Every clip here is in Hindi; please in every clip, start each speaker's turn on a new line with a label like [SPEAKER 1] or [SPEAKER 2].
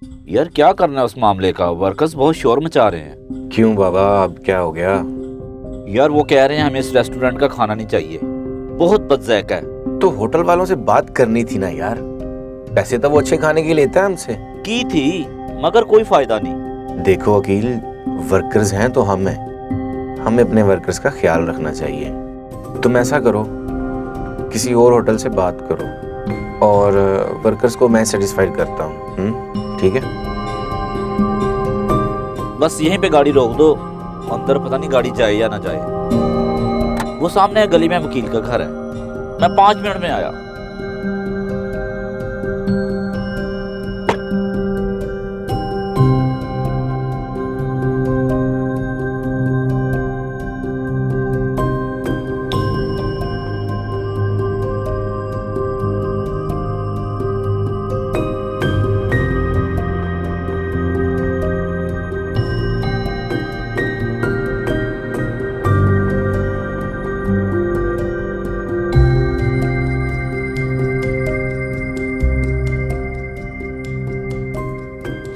[SPEAKER 1] यार क्या करना है उस मामले का, वर्कर्स बहुत शोर मचा रहे हैं।
[SPEAKER 2] क्यों बाबा, अब क्या हो गया?
[SPEAKER 1] यार वो कह रहे हैं हमें इस रेस्टोरेंट का खाना नहीं चाहिए, बहुत बदज़ायका है।
[SPEAKER 2] तो होटल वालों से बात करनी थी ना यार, पैसे तो वो अच्छे खाने के लेता है हमसे।
[SPEAKER 1] की थी मगर कोई फायदा नहीं।
[SPEAKER 2] देखो वकील, वर्कर्स हैं तो हम हैं, हमें अपने वर्कर्स का ख्याल रखना चाहिए। तुम ऐसा करो, किसी और होटल से बात करो और वर्कर्स को मैं सेटिस्फाइड करता हूँ। ठीक है?
[SPEAKER 1] बस यहीं पे गाड़ी रोक दो, अंदर पता नहीं गाड़ी जाए या ना जाए। वो सामने गली में वकील का घर है, मैं 5 मिनट में आया।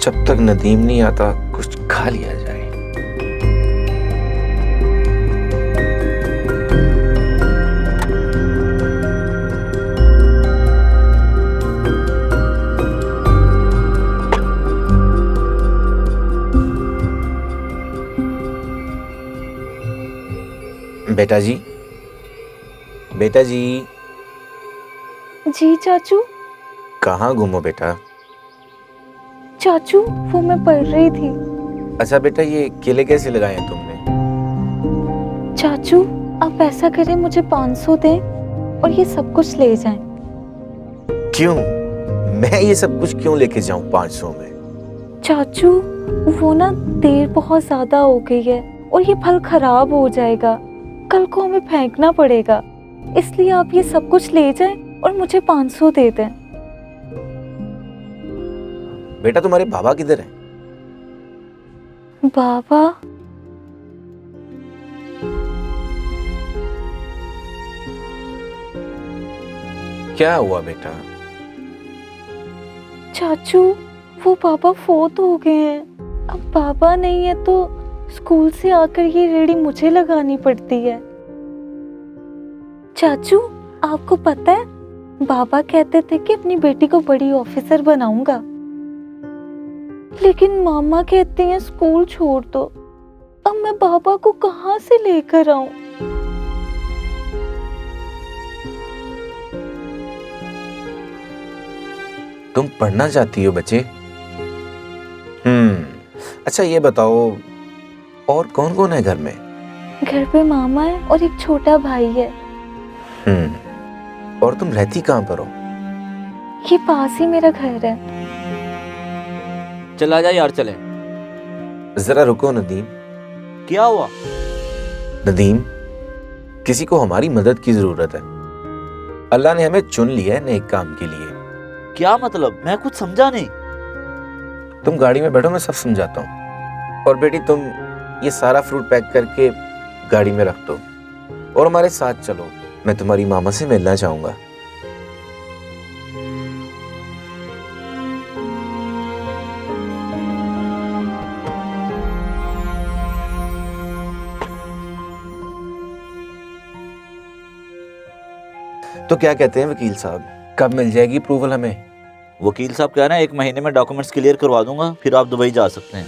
[SPEAKER 2] जब तक नदीम नहीं आता कुछ खा लिया जाए। बेटा जी, बेटा जी।
[SPEAKER 3] जी चाचू।
[SPEAKER 2] कहाँ गुम हो बेटा?
[SPEAKER 3] चाचू वो मैं पढ़ रही थी।
[SPEAKER 2] अच्छा बेटा, ये केले कैसे लगाए हैं तुमने?
[SPEAKER 3] चाचू आप ऐसा करें, मुझे 500 दें और ये सब कुछ ले जाएं।
[SPEAKER 2] क्यों? मैं ये सब कुछ क्यों लेके जाऊं 500 में?
[SPEAKER 3] चाचू वो ना देर बहुत ज्यादा हो गई है और ये फल खराब हो जाएगा, कल को हमें फेंकना पड़ेगा, इसलिए आप ये सब कुछ ले जाएं और मुझे 500 दे दें।
[SPEAKER 2] बेटा तुम्हारे बाबा किधर हैं?
[SPEAKER 3] बाबा?
[SPEAKER 2] क्या हुआ बेटा?
[SPEAKER 3] चाचू वो पापा फोत हो गए हैं, अब पापा नहीं है तो स्कूल से आकर ये रेडी मुझे लगानी पड़ती है। चाचू आपको पता है, बाबा कहते थे कि अपनी बेटी को बड़ी ऑफिसर बनाऊंगा, लेकिन मामा कहती हैं स्कूल छोड़ दो। अब मैं बाबा को कहाँ से लेकर आऊं?
[SPEAKER 2] तुम पढ़ना चाहती हो बच्चे? अच्छा ये बताओ, और कौन कौन है घर में?
[SPEAKER 3] घर पे मामा है और एक छोटा भाई है।
[SPEAKER 2] और तुम रहती कहाँ पर हो?
[SPEAKER 3] ये पास ही मेरा घर है।
[SPEAKER 1] चला जा यार, चले।
[SPEAKER 2] जरा रुको नदीम।
[SPEAKER 1] क्या हुआ?
[SPEAKER 2] नदीम, किसी को हमारी मदद की जरूरत है। अल्लाह ने हमें चुन लिया है नेक काम के लिए।
[SPEAKER 1] क्या मतलब? मैं कुछ समझा नहीं।
[SPEAKER 2] तुम गाड़ी में बैठो, मैं सब समझाता हूँ। और बेटी तुम ये सारा फ्रूट पैक करके गाड़ी में रख दो और हमारे साथ चलो, मैं तुम्हारी मामा से मिलना चाहूंगा। तो क्या कहते हैं वकील साहब, कब मिल जाएगी अप्रूवल हमें?
[SPEAKER 1] वकील साहब कह रहे हैं 1 महीने में डॉक्यूमेंट्स क्लियर करवा दूंगा, फिर आप दुबई जा सकते हैं।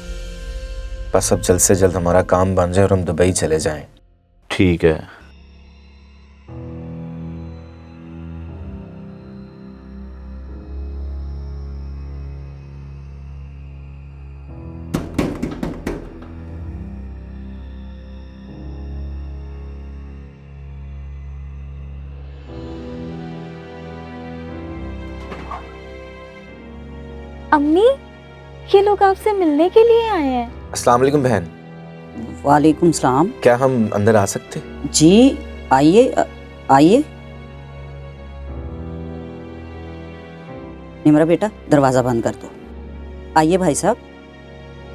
[SPEAKER 2] बस अब जल्द से जल्द हमारा काम बन जाए और हम दुबई चले जाएं।
[SPEAKER 1] ठीक है।
[SPEAKER 3] अम्मी, ये लोग आपसे मिलने के लिए आए हैं।
[SPEAKER 2] अस्सलाम वालेकुम बहन।
[SPEAKER 4] वालेकुम सलाम।
[SPEAKER 2] क्या हम अंदर आ सकते?
[SPEAKER 4] जी आइए आइए। निमरा बेटा दरवाजा बंद कर दो। आइए भाई साहब,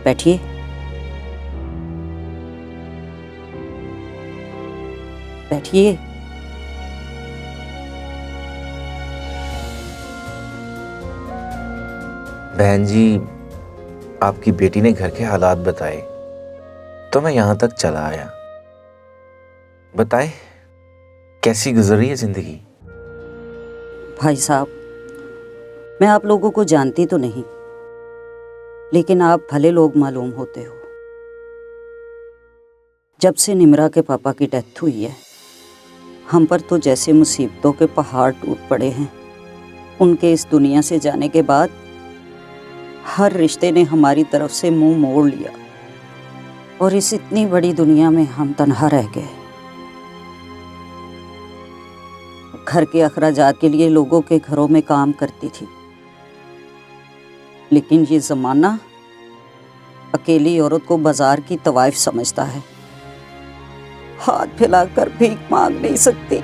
[SPEAKER 4] बैठिए। बैठिए।
[SPEAKER 2] बहन जी, आपकी बेटी ने घर के हालात बताए तो मैं यहाँ तक चला आया। बताएं कैसी गुजर रही है जिंदगी?
[SPEAKER 4] भाई साहब, मैं आप लोगों को जानती तो नहीं, लेकिन आप भले लोग मालूम होते हो। जब से निम्रा के पापा की डेथ हुई है, हम पर तो जैसे मुसीबतों के पहाड़ टूट पड़े हैं। उनके इस दुनिया से जाने के बाद हर रिश्ते ने हमारी तरफ से मुंह मोड़ लिया और इस इतनी बड़ी दुनिया में हम तन्हा रह गए। घर के अखराजात के लिए लोगों के घरों में काम करती थी, लेकिन ये जमाना अकेली औरत को बाजार की तवाइफ समझता है। हाथ फैलाकर भीख मांग नहीं सकती।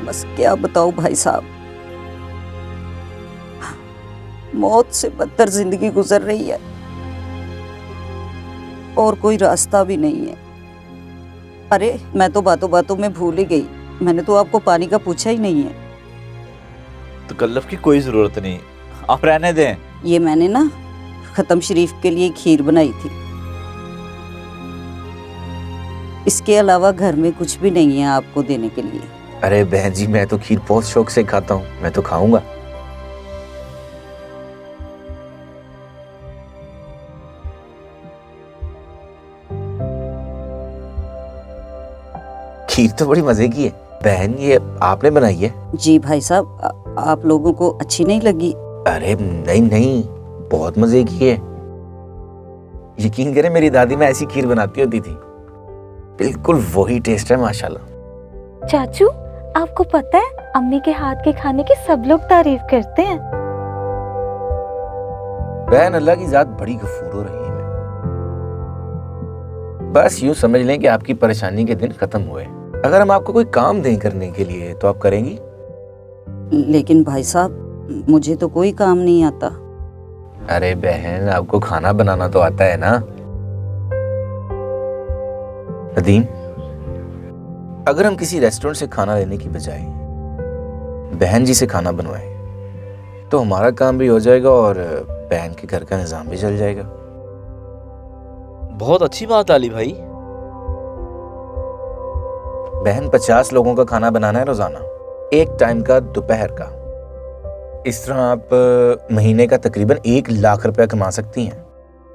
[SPEAKER 4] बस क्या बताऊं भाई साहब, मौत से बदतर जिंदगी गुजर रही है और कोई रास्ता भी नहीं है। अरे मैं तो बातों बातों में भूल ही गई, मैंने तो आपको पानी का पूछा ही नहीं है।
[SPEAKER 1] तो कल्लफ की कोई जरूरत नहीं, आप रहने दें।
[SPEAKER 4] ये मैंने ना खत्म शरीफ के लिए खीर बनाई थी, इसके अलावा घर में कुछ भी नहीं है आपको देने के लिए।
[SPEAKER 2] अरे बहन जी, मैं तो खीर बहुत शौक से खाता हूँ, मैं तो खाऊंगा। खीर तो बड़ी मजे की है बहन, ये आपने बनाई है?
[SPEAKER 4] जी भाई साहब, आप लोगों को अच्छी नहीं लगी?
[SPEAKER 2] अरे नहीं नहीं, बहुत मजे की है। यकीन करें मेरी दादी में ऐसी खीर बनाती होती थी, बिल्कुल वही टेस्ट है माशाल्लाह।
[SPEAKER 3] चाचू, आपको पता है अम्मी के हाथ के खाने की सब लोग तारीफ करते हैं।
[SPEAKER 2] बहन अल्लाह की जात बड़ी गफूर हो रही है। बस यूं समझ लें कि आपकी परेशानी के दिन खत्म हुए। अगर हम आपको कोई काम दें करने के लिए तो आप करेंगी?
[SPEAKER 4] लेकिन भाई साहब, मुझे तो कोई काम नहीं आता।
[SPEAKER 2] अरे बहन, आपको खाना बनाना तो आता है ना। नदीम, अगर हम किसी रेस्टोरेंट से खाना लेने की बजाय बहन जी से खाना बनवाएं तो हमारा काम भी हो जाएगा और बहन के घर का निजाम भी चल जाएगा।
[SPEAKER 1] बहुत अच्छी बात अली भाई।
[SPEAKER 2] बहन 50 लोगों का खाना बनाना है रोजाना, एक टाइम का दोपहर का। इस तरह आप महीने का तकरीबन 1 लाख रुपया कमा सकती हैं।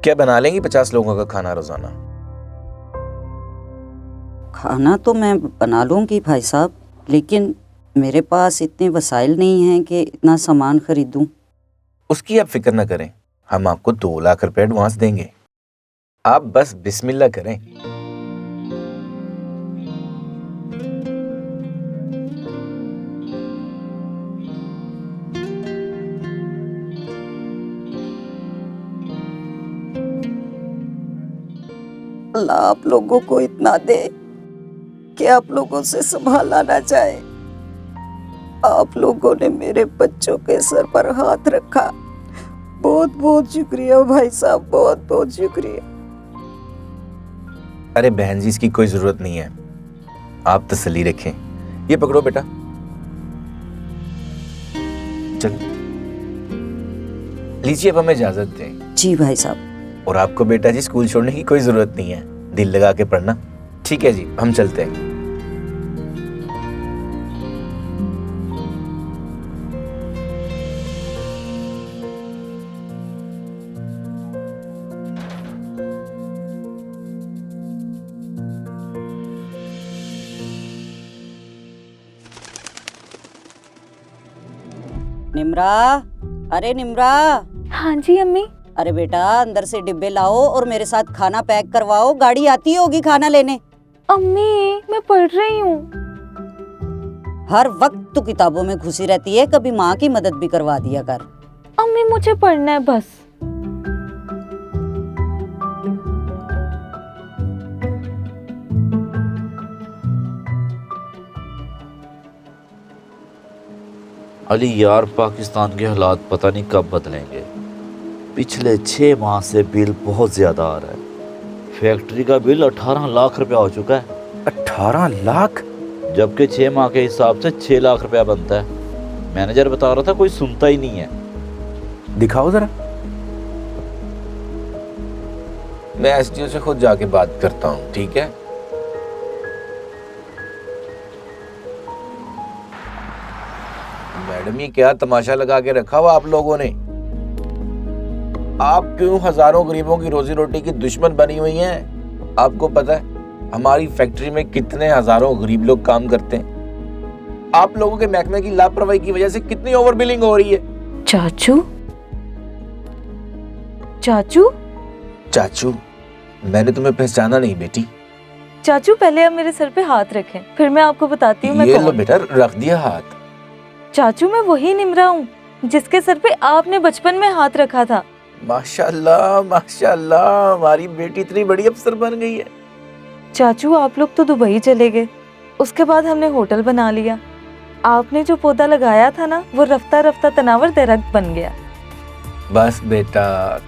[SPEAKER 2] क्या बना लेंगी 50 लोगों का खाना रोजाना?
[SPEAKER 4] खाना तो मैं बना लूंगी भाई साहब, लेकिन मेरे पास इतने वसाइल नहीं हैं कि इतना सामान खरीदूं।
[SPEAKER 2] उसकी आप फिक्र न करें, हम आपको 2 लाख रुपए एडवांस देंगे। आप बस बिस्मिल्लाह करें।
[SPEAKER 4] अल्लाह आप लोगों को इतना दे कि आप लोगों से संभाला ना जाए। आप लोगों ने मेरे बच्चों के सर पर हाथ रखा, बहुत बहुत शुक्रिया भाई साहब, बहुत बहुत शुक्रिया।
[SPEAKER 2] अरे बहन जी, इसकी कोई जरूरत नहीं है, आप तसल्ली रखें। ये पकड़ो बेटा, चल लीजिए, अब हमें इजाजत दें।
[SPEAKER 4] जी भाई साहब।
[SPEAKER 2] और आपको बेटा जी स्कूल छोड़ने की कोई जरूरत नहीं है, दिल लगा के पढ़ना। ठीक है जी, हम चलते हैं।
[SPEAKER 4] निम्रा, अरे निम्रा।
[SPEAKER 3] हाँ जी अम्मी।
[SPEAKER 4] अरे बेटा, अंदर से डिब्बे लाओ और मेरे साथ खाना पैक करवाओ। गाड़ी आती होगी खाना लेने।
[SPEAKER 3] अम्मी, मैं पढ़ रही हूँ।
[SPEAKER 4] हर वक्त तू किताबों में घुसी रहती है, कभी माँ की मदद भी करवा दिया कर।
[SPEAKER 3] अम्मी, मुझे पढ़ना है बस।
[SPEAKER 1] अली यार, पाकिस्तान के हालात पता नहीं कब बदलेंगे। पिछले 6 माह से बिल बहुत ज़्यादा आ रहा है। फैक्ट्री का बिल 18 लाख रुपया हो चुका है।
[SPEAKER 2] 18 लाख?
[SPEAKER 1] जबकि 6 माह के हिसाब से 6 लाख रुपया बनता है। मैनेजर बता रहा था कोई सुनता ही नहीं है।
[SPEAKER 2] दिखाओ जरा। मैं एसडीओ से खुद जाके बात करता हूँ, ठीक है? मैडम ये क्या तमाशा लगा के रखा हुआ आप लोगों ने? आप क्यों हजारों गरीबों की रोजी रोटी की दुश्मन बनी हुई हैं? आपको पता है हमारी फैक्ट्री में कितने हजारों गरीब लोग काम करते हैं? आप लोगों के महकमे की लापरवाही की वजह से कितनी ओवर बिलिंग हो रही है।
[SPEAKER 3] चाचू, चाचू,
[SPEAKER 2] चाचू, मैंने तुम्हें पहचाना नहीं बेटी।
[SPEAKER 3] चाचू पहले आप मेरे सर पे हाथ रखें, फिर मैं आपको बताती हूँ मैं
[SPEAKER 2] ये लो
[SPEAKER 3] कौन।
[SPEAKER 2] बेटा, रख दिया हाथ।
[SPEAKER 3] चाचू मैं वही निमरा हूँ जिसके सर पे आपने बचपन में हाथ रखा था।
[SPEAKER 2] माशाल्लाह माशाल्लाह, हमारी बेटी इतनी बड़ी अफसर बन गई है।
[SPEAKER 3] चाचू आप लोग तो दुबई चले गए, उसके बाद हमने होटल बना लिया। आपने जो पौधा लगाया था ना, वो रफ्ता रफ्ता तनावर दरख्त बन गया।
[SPEAKER 2] बस बेटा,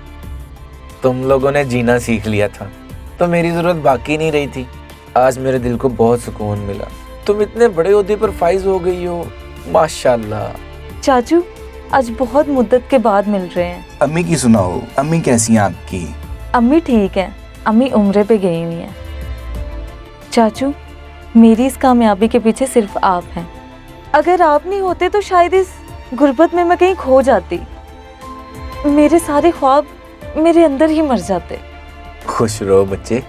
[SPEAKER 2] तुम लोगों ने जीना सीख लिया था तो मेरी जरूरत बाकी नहीं रही थी। आज मेरे दिल को बहुत सुकून मिला। तुम इतने बड़े ओहदे पर फाइज हो गई हो, माशाल्लाह।
[SPEAKER 3] चाचू आज बहुत मुद्दत के बाद मिल रहे हैं।
[SPEAKER 5] अम्मी की सुनाओ, अम्मी कैसी हैं आपकी?
[SPEAKER 3] अम्मी ठीक है, अम्मी उम्रे पे गई हुई हैं। चाचू मेरी इस कामयाबी के पीछे सिर्फ आप हैं। अगर आप नहीं होते तो शायद इस गुर्बत में मैं कहीं खो जाती। मेरे सारे ख्वाब मेरे अंदर ही मर जाते।
[SPEAKER 2] खुश रहो बच्चे।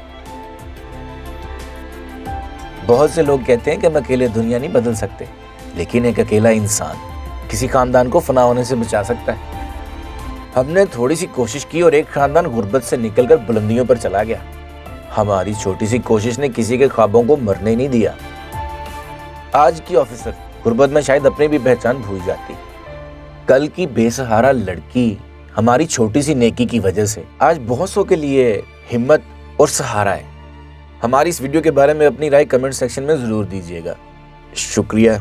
[SPEAKER 2] बहुत से लोग कहते हैं कि हम अकेले दुनिया नहीं बदल सकते, लेकिन एक अकेला इंसान किसी खानदान को फना होने से बचा सकता है। हमने थोड़ी सी कोशिश की और एक खानदान गुर्बत से निकलकर बुलंदियों पर चला गया। हमारी छोटी सी कोशिश ने किसी के ख्वाबों को मरने नहीं दिया। आज की ऑफिसर गुर्बत में शायद अपनी भी पहचान भूल जाती। कल की बेसहारा लड़की हमारी छोटी सी नेकी की वजह से आज बहुत सौ के लिए हिम्मत और सहारा है। हमारी इस वीडियो के बारे में अपनी राय कमेंट सेक्शन में जरूर दीजिएगा। शुक्रिया।